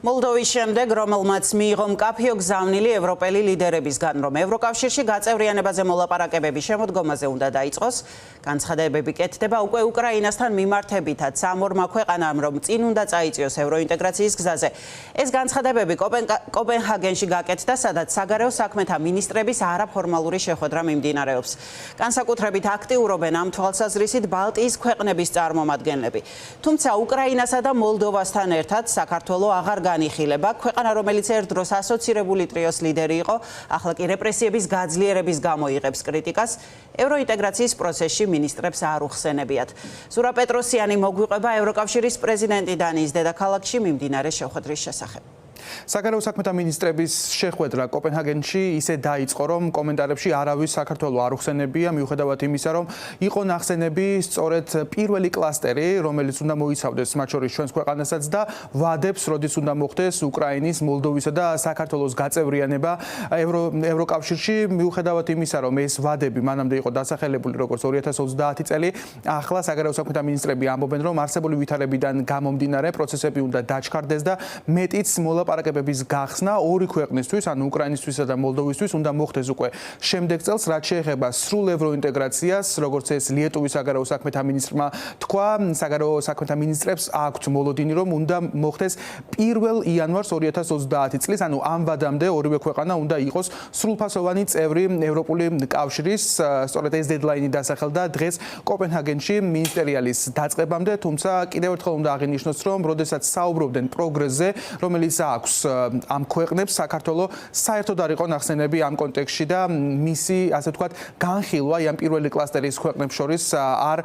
Moldovis შემდეგ, რომელმაც მიიღო მკაფიო გზავნილი ევროპელი ლიდერებისგან, რომ ევროკავშირში გაწევრიანებაზე მოლაპარაკებები შემოდგომაზე უნდა დაიწყოს, განცხადებები კეთდება უკვე უკრაინასთან მიმართებითაც სამორმა ქვეყანამ, რომ წინ უნდა წაიწიოს ევროინტეგრაციის გზაზე. ეს განცხადებები კოპენჰაგენში გაკეთდა, სადაც საგარეო საქმეთა მინისტრების არაფორმალური შეხვედრა მიმდინარეობს. განსაკუთრებით აქტიურობენ ამ თვალსაზრისით ბალტიის ქვეყნების წარმომადგენლები. თუმცა უკრაინასა და მოლდოვასთან ერთად საქართველო აღარ განიხილება. ქვეყანა, რომელიც ერთ დროს ასოცირებული ტრიოს ლიდერი იყო, ახლა კი რეპრესიების გაძლიერების გამო იღებს კრიტიკას, ევროინტეგრაციის პროცესში მინისტრებს არ უხსენებიათ. ზურა პეტროსიანი მოგვიყვება ევროკავშირის პრეზიდენტი დანიის დედაქალაქში მიმდინარე შეხვედრის შესახებ. საგარეო საქმეთა მინისტრების შეხვედრა კოპენჰაგენში ისე დაიწყო, რომ კომენტარებში არავის საქართველოს არ უხსენებია, მიუხედავად იმისა, რომ იყო ნახსენები სწორედ პირველი კლასტერი, რომელიც უნდა მოიცავდეს მათ შორის ჩვენს ქვეყანასაც და ვადებს, როდის უნდა მოხდეს უკრაინის, მოლდოვისა და საქართველოს გაწევრიანება ევროკავშირში, მიუხედავად იმისა, რომ ეს ვადები მანამდე იყო დასახელებული როგორც 2030 წელი, ახლა საგარეო საქმეთა მინისტრები ამბობენ, რომ არსებული ვითარებიდან გამომდინარე პროცესები უნდა დაჩქარდეს და მეტიც მოლაპარაკებების გახსნა ორი ქვეყნისთვის, ანუ უკრაინისთვისა და მოლდოვისთვის უნდა მოხდეს უკვე შემდეგ წელს, რაც შეეხება სრულ ევროინტეგრაციას, როგორც ეს ლიეტუვის საგარეო საქმეთა მინისტრმა თქვა, საგარეო საქმეთა მინისტრებს აქვთ მოლოდინი, რომ უნდა მოხდეს 1 იანვარს 2030 წლის, ანუ ამ ვადამდე ორივე ქვეყანა უნდა იყოს სრულფასოვანი წევრი ევროპული კავშირის, სწორედ ეს დედლაინი დასახელდა დღეს კოპენჰაგენში მინისტერიალის დაწყებამდე, თუმცა კიდევ ერთხელ უნდა აღინიშნოს, რომ როდესაც საუბრობდნენ პროგრესზე, რომელიც აქვს ამ ქვეყნებს, საქართველოს საერთოდ არ იყო ნახსენები ამ კონტექსტში და მისი, ასე ვთქვათ, განხილვა ამ პირველი კლასტერის ქვეყნებს შორის არ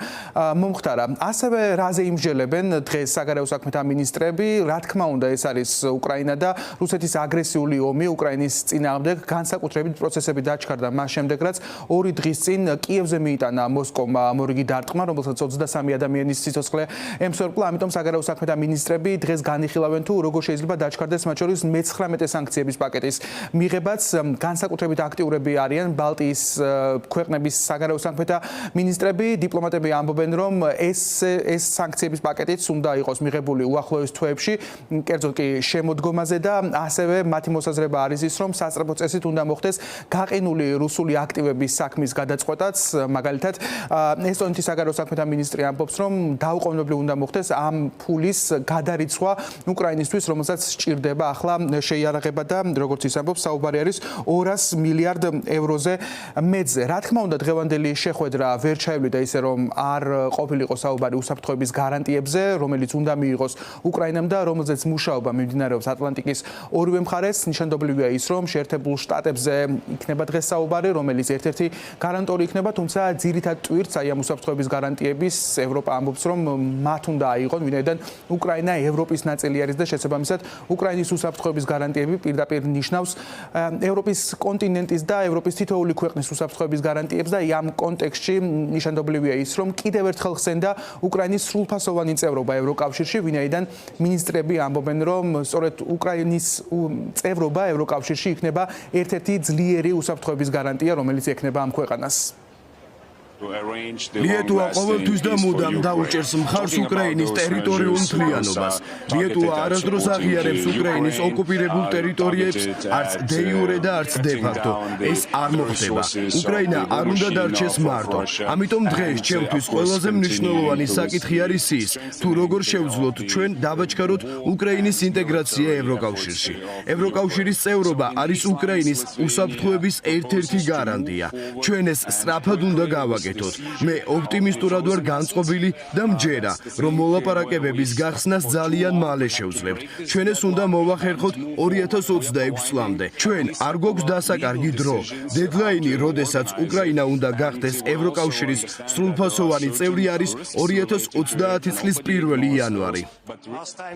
მომხდარა. ასევე რაზე იმსჯელებენ დღეს საგარეო საქმეთა მინისტრები, რა თქმა უნდა, ეს არის უკრაინა და რუსეთის აგრესიული ომი უკრაინის წინააღმდეგ, განსაკუთრებით პროცესები დაჩქარდა მას შემდეგ, რაც 2 დღის წინ კიევზე მიიტანა მოსკოვმა მორიგი დარტყმა, რომელსაც 23 ადამიანის სიცოცხლე ემსხვერპლა, ამიტომ საგარეო საქმეთა მინისტრები დღეს განიხილავენ თუ როგორ შეიძლება დაჩქარდეს მათ შორის მე-19 სანქციების პაკეტის მიღებაც, განსაკუთრებით აქტიურები არიან ბალტიის ქვეყნების საგარეო საქმეთა მინისტრები, დიპლომატები ამბობენ, რომ ეს სანქციების პაკეტიც უნდა იყოს მიღებული უახლოეს თვეებში, კერძოდ კი შემოდგომაზე და ასევე მათი მოსაზრება არის ის, რომ სასწრაფო წესით უნდა მოხდეს გაყინული რუსული აქტივების საქმის გადაწყვეტაც, მაგალითად, ესტონეთის საგარეო საქმეთა მინისტრი ამბობს, რომ დაუყოვნებლივ უნდა მოხდეს ამ ფულის გადარიცხვა უკრაინისთვის, რომელსაც სჭირდება ახლა შეიარაღება და როგორც ის ამბობს, საუბარი არის 200 მილიარდ ევროზე მეტზე. რა თქმა უნდა, დღევანდელი შეხვედრა ვერ ჩაივლიდა ისე, რომ არ ყოფილიყო საუბარი უსაფრთხოების გარანტიებზე, რომელიც უნდა მიიღოს უკრაინამ და რომელზეც მუშაობა მიმდინარეობს ატლანტიკის ორივე მხარეს. ნიშანდობლივია ის, რომ შეერთებულ შტატებზე იქნება დღეს საუბარი, რომელიც ერთ-ერთი გარანტორი იქნება, თუმცა ძირითად ტვირთს აი ამ უსაფრთხოების გარანტიების ევროპა ამბობს, რომ მათ უნდა აიღონ, ვინაიდან უკრაინა ევროპის ნაწილი არის და შესაბამისად უკრაინის უსაფრთხოების გარანტიები პირდაპირ ნიშნავს ევროპის კონტინენტის და ევროპის თითოეული ქვეყნის უსაფრთხოების გარანტიებს და ამ კონტექსტში ნიშანდობლივია ის, რომ კიდევ ერთხელ ხსენდა უკრაინის სრულფასოვანი წევრობა ევროკავშირში, ვინაიდან მინისტრები ამბობენ, რომ სწორედ უკრაინის წევრობა ევროკავშირში იქნება ერთ-ერთი ძლიერი უსაფრთხოების გარანტია, რომელიც ექნება ამ ქვეყანას. ლიეტუვა ყოველთვის და მუდამ დაუჭერს მხარს უკრაინის ტერიტორიულ მთლიანობას. ლიეტუვა არასდროს აღიარებს უკრაინის ოკუპირებულ ტერიტორიებს, არც დე იურე და არც დე ფაქტო. ეს არ მოხდება. უკრაინა არ უნდა დარჩეს მარტო. ამიტომ დღეს ჩემთვის ყველაზე მნიშვნელოვანი საკითხი არის ის, თუ როგორ შევძლოთ ჩვენ დავაჩქაროთ უკრაინის ინტეგრაცია ევროკავშირში. ევროკავშირის წევრობა არის უკრაინის უსაფრთხოების ერთ-ერთი გარანტია. ჩვენ ეს სწრაფად უნდა გავაკეთოთ. მე ოპტიმისტურად ვარ განწყობილი და მჯერა, რომ მოლაპარაკებების გახსნას ძალიან მალე შევძლებთ. ჩვენ ეს უნდა მოვახერხოთ 2026 წლამდე. ჩვენ არ გვაქვს დასაკარგი დრო. დედლაინი, როდესაც უკრაინა უნდა გახდეს ევროკავშირის სრულფასოვანი წევრი არის 2030 წლის 1 იანვარი.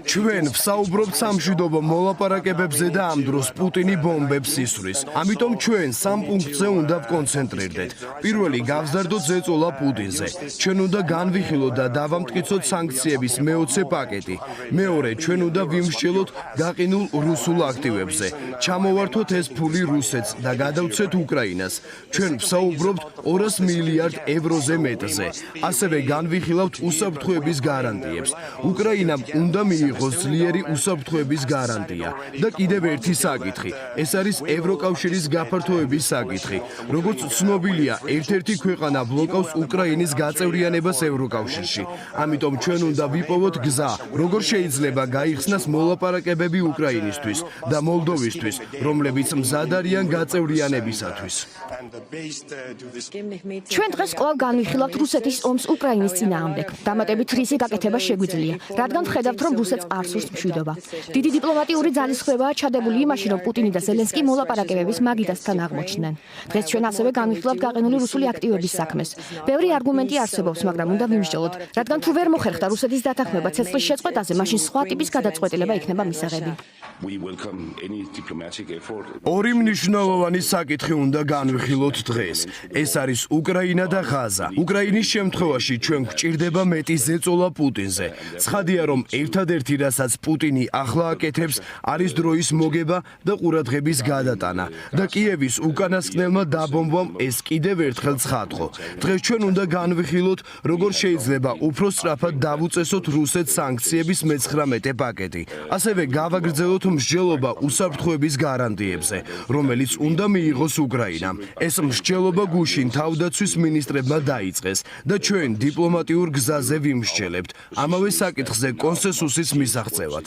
ჩვენ ვსაუბრობთ სამშვიდობო მოლაპარაკებებზე და ამ დროს პუტინი ბომბებს ისვრის. ამიტომ ჩვენ სამ პუნქტზე უნდა ვკონცენტრირდეთ. პირველი გავზარდოთ ზეწოლა პუტინზე. ჩვენ უნდა განვიხილოთ და დავამტკიცოთ სანქციების მე-20 პაკეტი. მეორე, ჩვენ უნდა ვიმსჯელოთ გაყინულ რუსულ აქტივებზე. ჩამოვართოთ ეს ფული რუსეთს და გადავცეთ უკრაინას. ჩვენ ვსაუბრობთ 200 მილიარდ ევროზე მეტზე. ასევე განვიხილავთ უსაფრთხოების გარანტიებს. უკრაინამ უნდა მიიღოს ძლიერი უსაფრთხოების გარანტია. და კიდევ ერთი საკითხი, ეს არის ევროკავშირის გაფართოების საკითხი. როგორც ცნობილია, ერთ-ერთი ქვეყანა ბლოკავს უკრაინის გაწევრიანებას ევროკავშირში. ამიტომ ჩვენ უნდა ვიპოვოთ გზა, როგორ შეიძლება გაიხსნას მოლაპარაკებები უკრაინისთვის და მოლდოვისთვის, რომლებიც მზად არიან გაწევრიანებისათვის. ჩვენ დღეს კვლავ განვიხილავთ რუსეთის ომს უკრაინის წინააღმდეგ. დამატებით რისი გაკეთება შეგვიძლია, რადგან ვხედავთ, რომ რუსეთს არ სურს მშვიდობა. დიდი დიპლომატიური ძალისხმევაა ჩადებული იმაში, რომ პუტინი და ზელენსკი მოლაპარაკებების მაგიდასთან აღმოჩნდნენ. დღეს ჩვენ ასევე განვიხილავთ გაყინული რუსული აქტივების საქმეს. ბევრი არგუმენტი არსებობს, მაგრამ უნდა ვიმსჯელოთ, რადგან თუ ვერ მოხერხდა რუსეთის დათანხმება ცეცხლის შეწყვეტაზე, მაშინ სხვა ტიპის გადაწყვეტილება იქნება მისაღები. ორი მნიშვნელოვანი საკითხი უნდა განვიხილოთ დღეს. ეს არის უკრაინა და ღაზა. უკრაინის შემთხვევაში ჩვენ გვჭირდება მეტი ზეწოლა პუტინზე. ცხადია, რომ ერთადერთი, რასაც პუტინი ახლა აკეთებს, არის დროის მოგება და ყურადღების გადატანა და კიევის უკანასკნელმა დაბომბვამ ეს კიდევ ერთხელ ცხადყო. დღეს ჩვენ უნდა განვიხილოთ, როგორ შეიძლება უფრო სწრაფად დავუწესოთ რუსეთს სანქციების მე-19 პაკეტი. ასევე გავაგრძელოთ მსჯელობა უსაფრთხოების გარანტიებზე, რომელიც უნდა მიიღოს უკრაინამ. ეს მსჯელობა გუშინ თავდაცვის მინისტრებმა დაიწყეს და ჩვენ დიპლომატიურ გზაზე ვიმსჯელებთ ამავე საკითხზე კონსენსუსის მისაღწევად.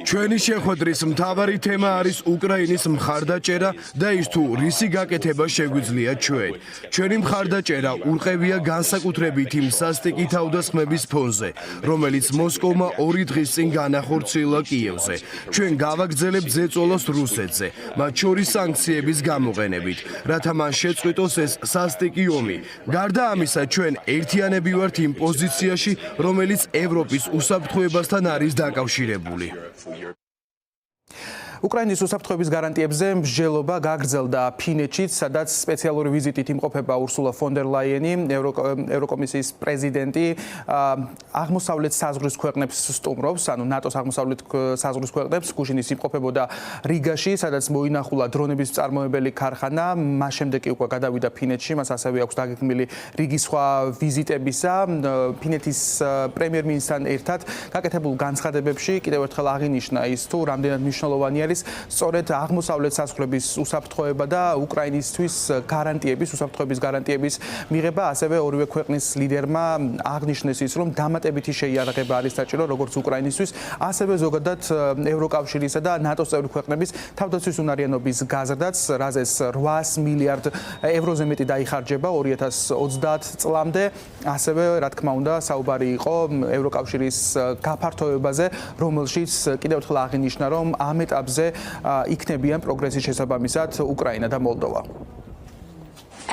ჩვენი შეხვედრის მთავარი თემა არის უკრაინის მხარდაჭერა და ის თუ რისი გაკეთება შეგვიძლია ჩვენ. ჩვენი მხარდაჭერა ურყევია განსაკუთრებით იმ სასტიკი თავდასხმების ფონზე, რომელიც მოსკოვმა 2 დღის წინ განახორციელა კიევზე. ჩვენ გავაგრძელებთ ზეწოლას რუსეთზე, მათ შორის სანქციების გამოყენებით, რათა მან შეწყვიტოს ეს სასტიკი ომი. გარდა ამისა, ჩვენ ერთიანები ვართ იმ პოზიციაში, რომელიც ევროპის უსაფრთხოებასთან არის დაკავშირებული. უკრაინის უსაფრთხოების გარანტიებზე მსჯელობა გაგრძელდა ფინეთშიც, სადაც სპეციალური ვიზიტით იმყოფება ურსულა ფონ დერ ლაიენი, ევროკომისიის პრეზიდენტი, აღმოსავლეთ საზღვრის ქვეყნებს სტუმრობს, ანუ ნატოს აღმოსავლეთ საზღვრის ქვეყნებს. გუშინ ის იმყოფებოდა რიგაში, სადაც მოინახულა დრონების მწარმოებელი ქარხანა, მას შემდეგ კი უკვე გადავიდა ფინეთში, მას ასევე აქვს დაგეგმილი რიგი სხვა ვიზიტებისა. ფინეთის პრემიერ-მინისტრთან ერთად გაკეთებულ განცხადებებში კიდევ ერთხელ აღინიშნა ის, თუ რამდენად მნიშვნელოვანი არის სწორედ აღმოსავლეთ საზღვრების უსაფრთხოება და უკრაინისთვის გარანტიების, უსაფრთხოების გარანტიების მიღება. ასევე ორივე ქვეყნის ლიდერმა აღნიშნეს ის, რომ დამატებითი შეიარაღება არის საჭირო როგორც უკრაინისთვის, ასევე ზოგადად ევროკავშირისა და ნატოს წევრი ქვეყნების თავდაცვის უნარიანობის გაზრდაც, რაზეც 800 მილიარდ ევროზე მეტი დაიხარჯება 2030 წლამდე. ასევე, რა თქმა უნდა, საუბარი იყო ევროკავშირის გაფართოებაზე, რომელშიც კიდევ ერთხელ აღინიშნა, რომ ამ ეტაპზე იქნებიან პროგრესის შესაბამისად უკრაინა და მოლდოვა.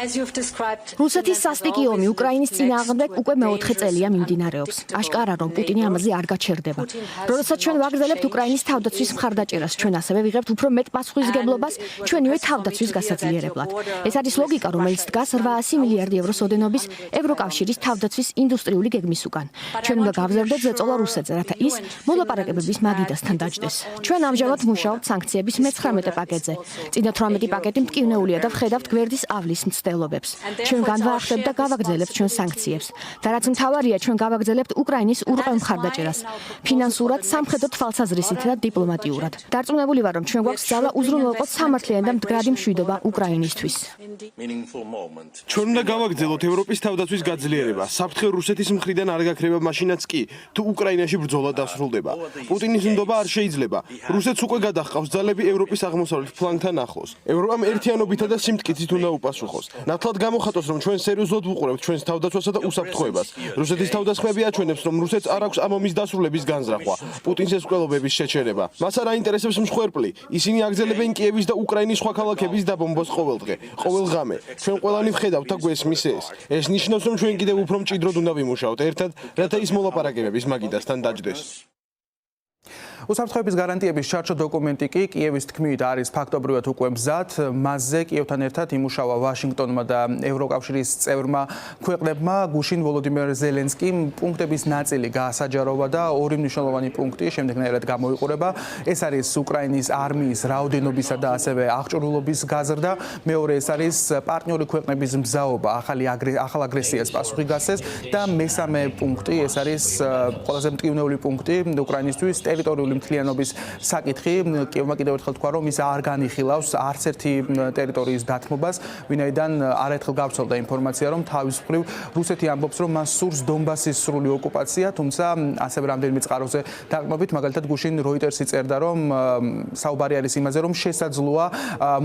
რუსეთის სასტიკი ომი უკრაინის წინააღმდეგ უკვე მე-4 წელია მიმდინარეობს. აშკარა, რომ პუტინი ამაზე არ გაჩერდება. როდესაც ჩვენ ვაგრძელებთ უკრაინის თავდაცვის მხარდაჭერას, ჩვენ ასევე ვიღებთ უფრო მეტ პასუხისგებლობას ჩვენივე თავდაცვის გასაძლიერებლად. ეს არის ლოგიკა, რომელიც დგას 800 მილიარდი ევროს ოდენობის ევროკავშირის თავდაცვის ინდუსტრიული გეგმის უკან. ჩვენ უნდა გავზარდოთ ზეწოლა რუსეთზე, რათა ის მოლაპარაკებების მაგიდასთან დაჯდეს. ჩვენ ამჟამად მუშაობთ სანქციების მე-19 პაკეტზე. წინა 18 პაკეტი მტკივნეულია და ვხედავთ გვერდის ავლის მცდელობებს. ჩვენ განვაახდებთ და გავაგრძელებთ ჩვენ სანქციებს. და რაც მთავარია, ჩვენ გავაგრძელებთ უკრაინის ურყევ მხარდაჭერას, ფინანსურად, სამხედრო თვალსაზრისით და დიპლომატიურად. დარწმუნებული ვარ, რომ ჩვენ გვაქვს ძალა უზრუნველყოთ სამართლიანი და მდგრადი მშვიდობა უკრაინისთვის. ჩვენ უნდა გავაგრძელოთ ევროპის თავდაცვის გაძლიერება. საფრთხე რუსეთის მხრიდან არ გაქრება მაშინაც კი, თუ უკრაინაში ბრძოლა დასრულდება. პუტინის უნდობა არ შეიძლება. რუსეთს უკვე გადაჰყავს ძალები ევროპის აღმოსავლეთ ფლანგთან ახლოს. ევროპამ ერთიანობითა და სიმტკიცით უნდა უპასუხოს. ნათლად გამოხატოს, რომ ჩვენ სერიოზულად ვუყურებთ ჩვენს თავდაცვასა და უსაფრთხოებას. რუსეთის თავდასხმები აჩვენებს, რომ რუსეთს არ აქვს ამ ომის დასრულების განზრახვა, პუტინს ეს ყველობების შეჩერება. მას არ აინტერესებს მსხვერპლი. ისინი აგრძელებენ კიევის და უკრაინის სხვა ქალაქების დაბომბვას ყოველდღე, ყოველ ღამე. ჩვენ ყველანი ვხედავთ და გვესმის ეს. ეს ნიშნავს, რომ ჩვენ კიდევ უფრო მჭიდროდ უნდა ვიმუშაოთ ერთად, რათა ის მოლაპარაკებების მაგიდასთან დაჯდეს. უსაფრთხოების გარანტიების ჩარჩო დოკუმენტი კი კიევის თქმით არის ფაქტობრივად უკვე მზად. მასზე კიევთან ერთად იმუშავა ვაშინგტონმა და ევროკავშირის წევრმა ქვეყნებმა. გუშინ ვოლოდიმირ ზელენსკიმ პუნქტების ნაწილი გაასაჯაროვა და ორი მნიშვნელოვანი პუნქტი შემდეგნაირად გამოიყურება. ეს არის უკრაინის არმიის რაოდენობისა და ასევე აღჭურვილობის გაზრდა. მეორე ეს არის პარტნიორი ქვეყნების მზაობა ახალ აგრესიას პასუხი გასცეს და მესამე პუნქტი ეს არის ყველაზე მტკივნეული პუნქტი უკრაინისთვის ტერიტორიული მთლიანობის საკითხი. კიევმა კიდევ ერთხელ თქვა, რომ ის არ განიხილავს არც ერთი ტერიტორიის დათმობას, ვინაიდან არაერთხელ გავრცელდა ინფორმაცია, რომ თავის მხრივ რუსეთი ამბობს, რომ მას სურს დონბასის სრული ოკუპაცია, თუმცა ასევე რამდენიმე წყაროზე დაყრდნობით, მაგალითად გუშინ როიტერსი წერდა, რომ საუბარი არის იმაზე, რომ შესაძლოა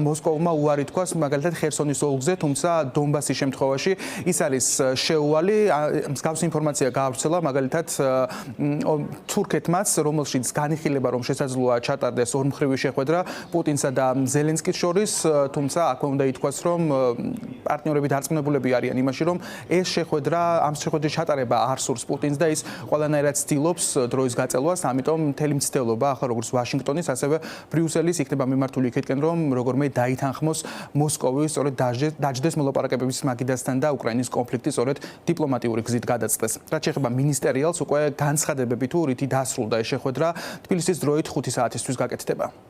მოსკოვმა უარი თქვას მაგალითად ხერსონის ოლქზე, თუმცა დონბასის შემთხვევაში ის არის შეუვალი. მსგავსი ინფორმაცია გაავრცელა მაგალითად თურქეთმაც, რომელშიც განიხილება, რომ შესაძლოა ჩატარდეს ორმხრივი შეხვედრა პუტინსა და ზელენსკის შორის, თუმცა აქვე უნდა ითქვას, რომ პარტნიორები დარწმუნებულები არიან იმაში, რომ ეს შეხვედრა, ამ შეხვედრის ჩატარება არ სურს პუტინს და ის ყველანაირად ცდილობს დროის გაწელვას, ამიტომ მთელი მცდელობა ახლა როგორც ვაშინგტონის, ასევე ბრიუსელის იქნება მიმართული იქეთკენ, რომ როგორმე დაითანხმოს მოსკოვი, სწორედ დაჯდეს მოლაპარაკებების მაგიდასთან და უკრაინის კონფლიქტი სწორედ დიპლომატიური გზით გადაწყვეტს. რაც შეეხება მინისტერიალს, უკვე განცხადებები თუ რითი დასრულდა ეს შეხვედრა, თბილისის დროით 5 საათისთვის გაკეთდება.